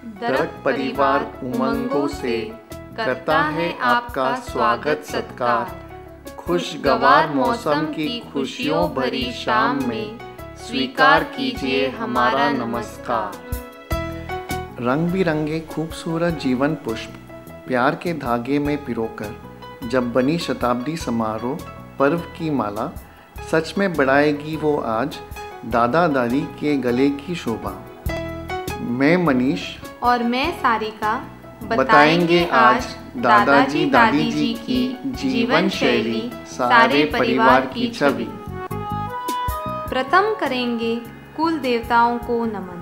दरक परिवार उमंगों से करता है आपका स्वागत सत्कार। खुशगवार मौसम की खुशियों भरी शाम में स्वीकार कीजिए हमारा नमस्कार। रंग बिरंगे खूबसूरत जीवन पुष्प प्यार के धागे में पिरोकर जब बनी शताब्दी समारोह पर्व की माला, सच में बढ़ाएगी वो आज दादा दादी के गले की शोभा। मैं मनीष और मैं सारिका बताएंगे आज दादाजी दादी जी की जीवन शैली, सारे परिवार की छवि। प्रथम करेंगे कुल देवताओं को नमन।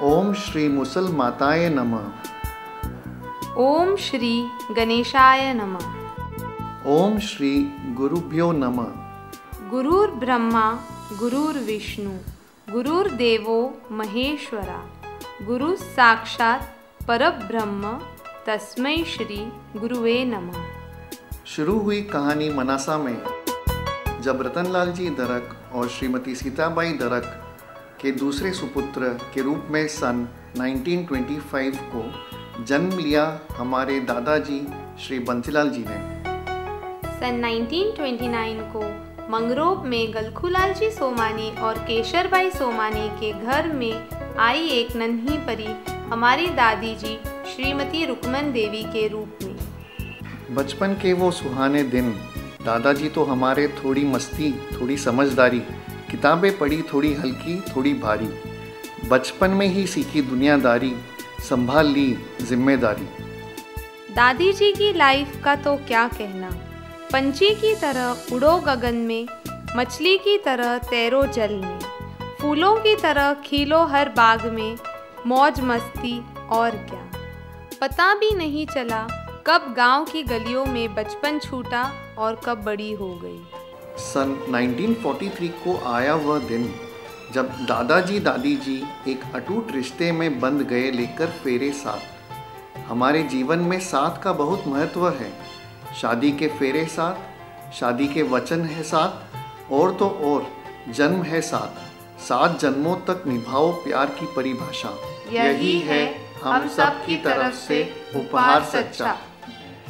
ओम श्री मुसल माताए नमः। ओम श्री गणेशाय नमः। ओम श्री गुरुभ्यो नमः। गुरुर्ब्रह्मा गुरुर्विष्णु गुरुर्देवो महेश्वरा गुरु साक्षात परब्रह्म तस्मै श्री गुरुवे नमः। शुरू हुई कहानी मनासा में जब रतनलाल जी दरक और श्रीमती सीताबाई दरक के दूसरे सुपुत्र के रूप में सन 1925 को जन्म लिया हमारे दादाजी श्री बंसीलाल जी ने। सन 1929 को मंगरोब में गलखूलाल जी सोमानी और केशरबाई सोमानी के घर में आई एक नन्ही परी हमारी दादी जी श्रीमती रुक्मन देवी के रूप में। बचपन के वो सुहाने दिन दादाजी तो हमारे थोड़ी मस्ती थोड़ी समझदारी, किताबें पढ़ी थोड़ी हल्की थोड़ी भारी, बचपन में ही सीखी दुनियादारी, संभाल ली जिम्मेदारी। दादी जी की लाइफ का तो क्या कहना, पंछी की तरह उड़ो गगन में, मछली की तरह तैरो जल में, फूलों की तरह खिलो हर बाग में, मौज मस्ती और क्या। पता भी नहीं चला कब गांव की गलियों में बचपन छूटा और कब बड़ी हो गई। सन 1943 को आया वह दिन जब दादाजी दादी जी एक अटूट रिश्ते में बंध गए लेकर फेरे साथ। हमारे जीवन में साथ का बहुत महत्व है। शादी के फेरे साथ, शादी के वचन है साथ, और तो और जन्म है साथ। 7 जन्मों तक निभाओ प्यार की परिभाषा, यही है हम सब की तरफ से उपहार सच्चा।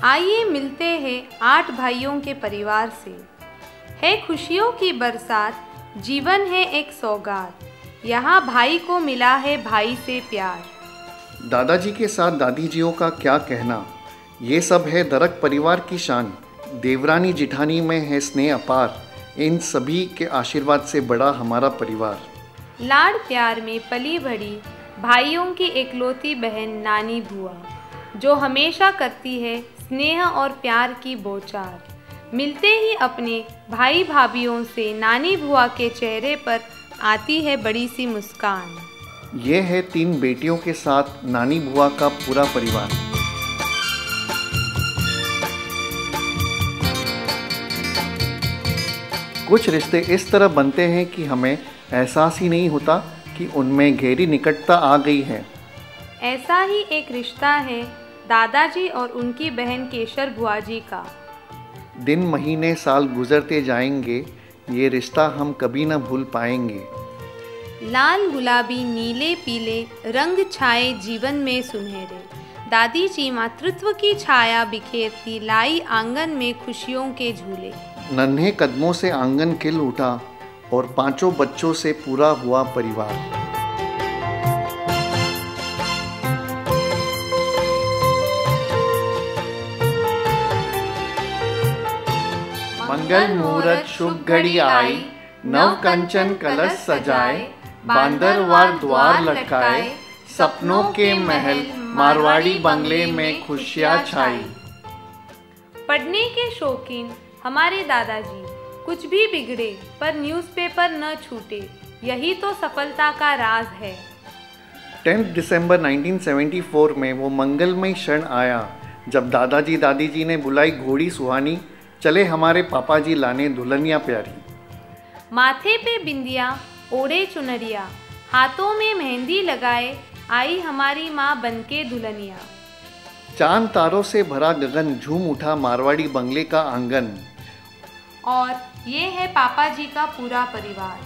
आइए मिलते हैं 8 भाइयों के परिवार से। है खुशियों की बरसात, जीवन है एक सौगात, यहाँ भाई को मिला है भाई से प्यार। दादाजी के साथ दादी जियों का क्या कहना, ये सब है दरक परिवार की शान। देवरानी जिठानी में है स्नेह अपार, इन सभी के आशीर्वाद से बड़ा हमारा परिवार। लाड़ प्यार में पली बड़ी भाइयों की एकलौती बहन नानी बुआ, जो हमेशा करती है स्नेह और प्यार की बौछार। मिलते ही अपने भाई भाभीयों से नानी बुआ के चेहरे पर आती है बड़ी सी मुस्कान। ये है 3 बेटियों के साथ नानी बुआ का पूरा परिवार। कुछ रिश्ते इस तरह बनते हैं कि हमें एहसास ही नहीं होता कि उनमें गहरी निकटता आ गई है। ऐसा ही एक रिश्ता है दादाजी और उनकी बहन केशर बुआ जी का। दिन महीने साल गुजरते जाएंगे, ये रिश्ता हम कभी न भूल पाएंगे। लाल गुलाबी नीले पीले रंग छाए जीवन में सुनहरे, दादी जी मातृत्व की छाया बिखेरती लाई आंगन में खुशियों के झूले। नन्हे कदमों से आंगन खिल उठा और 5 बच्चों से पूरा हुआ परिवार। मंगल मुहूर्त शुभ घड़ी आई, नव कंचन कलश सजाए, बांदरवार द्वार लटकाए, सपनों के महल मारवाड़ी बंगले में खुशियां छाई। पढ़ने के शौकीन हमारे दादाजी, कुछ भी बिगड़े पर न्यूज़पेपर न छूटे, यही तो सफलता का राज है। 10 दिसंबर 1974 में वो मंगलमय क्षण आया जब दादाजी दादी जी ने बुलाई घोड़ी सुहानी, चले हमारे पापा जी लाने दुल्हनिया प्यारी। माथे पे बिंदिया ओढ़े चुनरिया, हाथों में मेहंदी लगाए आई हमारी माँ बनके दुल्हनिया। चांद तारों से भरा गगन, झूम उठा मारवाड़ी बंगले का आंगन। और ये है पापा जी का पूरा परिवार।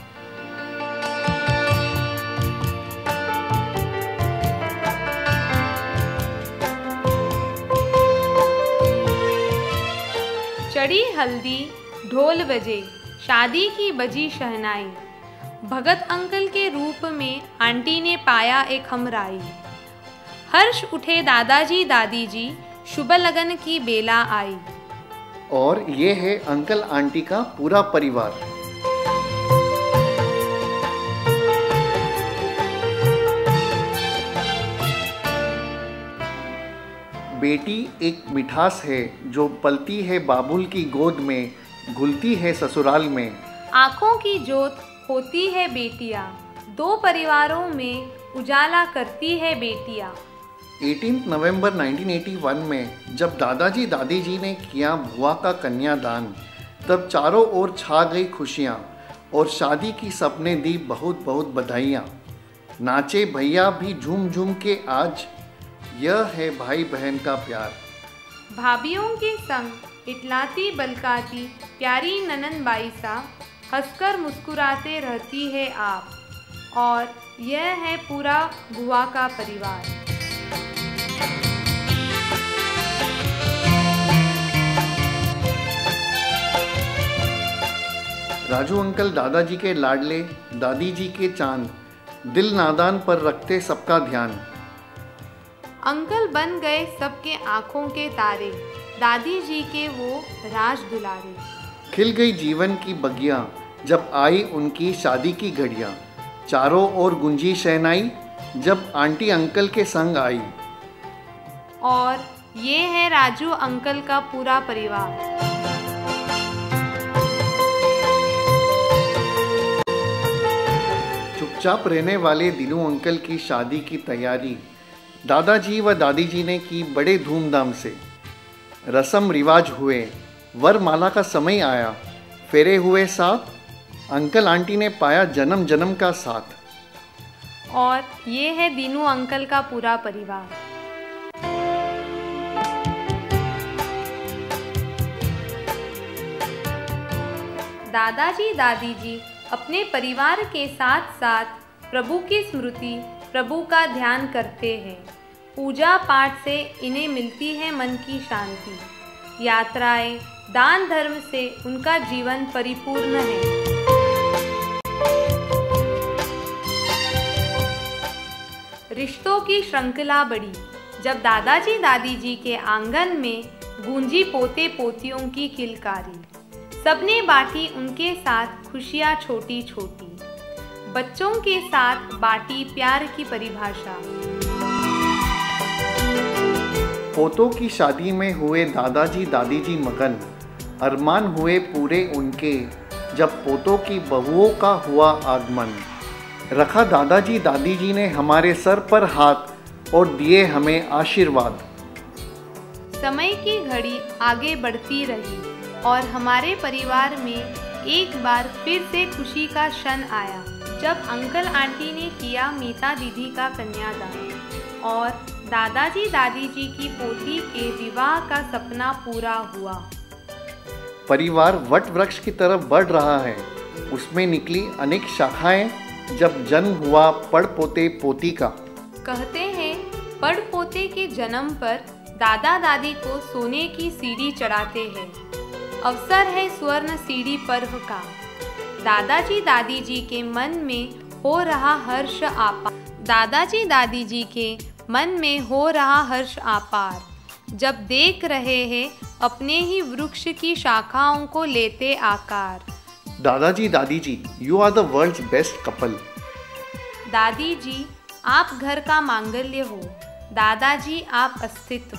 चढ़ी हल्दी, ढोल बजे, शादी की बजी शहनाई। भगत अंकल के रूप में आंटी ने पाया एक हमराई। हर्ष उठे दादाजी दादी जी, शुभ लगन की बेला आई। और ये है अंकल आंटी का पूरा परिवार। बेटी एक मिठास है जो पलती है बाबुल की गोद में, घुलती है ससुराल में। आँखों की जोत होती है बेटियाँ, दो परिवारों में उजाला करती है बेटियाँ। 18 नवंबर 1981 में जब दादाजी दादी जी ने किया बुआ का कन्यादान, तब चारों ओर छा गई खुशियाँ और शादी की सपने दी बहुत बहुत बधाइयाँ। नाचे भैया भी झूम झूम के आज, यह है भाई बहन का प्यार। भाभीियों के संग इटलाती बलकाती प्यारी ननन बाई सा, हंसकर मुस्कुराते रहती है आप। और यह है पूरा बुआ का परिवार। राजू अंकल दादाजी के लाडले, दादी जी के चांद, दिल नादान पर रखते सबका ध्यान। अंकल बन गए सबके आँखों के तारे, दादी जी के वो राज दुलारे। खिल गई जीवन की बगिया जब आई उनकी शादी की घड़ियाँ, चारों ओर गुंजी शहनाई जब आंटी अंकल के संग आई। और ये है राजू अंकल का पूरा परिवार। चुपचाप रहने वाले दिनू अंकल की शादी की तैयारी दादाजी व दादी जी ने की बड़े धूमधाम से। रस्म रिवाज हुए, वरमाला का समय आया, फेरे हुए साथ, अंकल आंटी ने पाया जन्म जन्म का साथ। और ये है दीनू अंकल का पूरा परिवार। दादाजी दादी जी अपने परिवार के साथ साथ प्रभु की स्मृति, प्रभु का ध्यान करते हैं। पूजा पाठ से इन्हें मिलती है मन की शांति। यात्राएं, दान धर्म से उनका जीवन परिपूर्ण है। रिश्तों की श्रृंखला बढ़ी जब दादाजी दादी जी के आंगन में गूंजी पोते पोतियों की किलकारी। सबने बांटी उनके साथ खुशियाँ छोटी छोटी, बच्चों के साथ बांटी प्यार की परिभाषा। पोतों की शादी में हुए दादाजी दादी जी मगन, अरमान हुए पूरे उनके जब पोतों की बहुओं का हुआ आगमन। रखा दादाजी दादी जी ने हमारे सर पर हाथ और दिए हमें आशीर्वाद। समय की घड़ी आगे बढ़ती रही और हमारे परिवार में एक बार फिर से खुशी का क्षण आया जब अंकल आंटी ने किया मीता दीदी का कन्यादान और दादाजी दादी जी की पोती के विवाह का सपना पूरा हुआ। परिवार वट वृक्ष की तरफ बढ़ रहा है, उसमें निकली अनेक शाखाएं जब जन्म हुआ पड़ पोते पोती का। कहते हैं पड़ पोते के जन्म पर दादा दादी को सोने की सीढ़ी चढ़ाते हैं। अवसर है स्वर्ण सीढ़ी पर्व का। दादाजी दादी जी के मन में हो रहा हर्ष आपार। दादाजी दादी जी के मन में हो रहा हर्ष आपार जब देख रहे हैं अपने ही वृक्ष की शाखाओं को लेते आकार। दादाजी दादी जी, you are the world's best couple. दादी जी आप घर का मांगल्य हो, दादाजी आप अस्तित्व।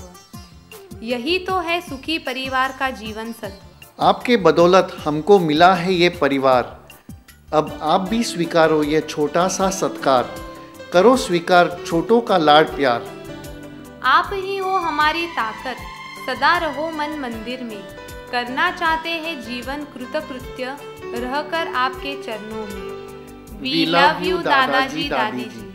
यही तो है सुखी परिवार का जीवन सत्य। आपके बदौलत हमको मिला है ये परिवार। अब आप भी स्वीकारो ये छोटा सा सत्कार, करो स्वीकार छोटों का लाड प्यार। आप ही हो हमारी ताकत, सदा रहो मन मंदिर में। करना चाहते हैं जीवन कृतकृत्य, रहकर आपके चरणों में। वी लव यू दादाजी दादी जी।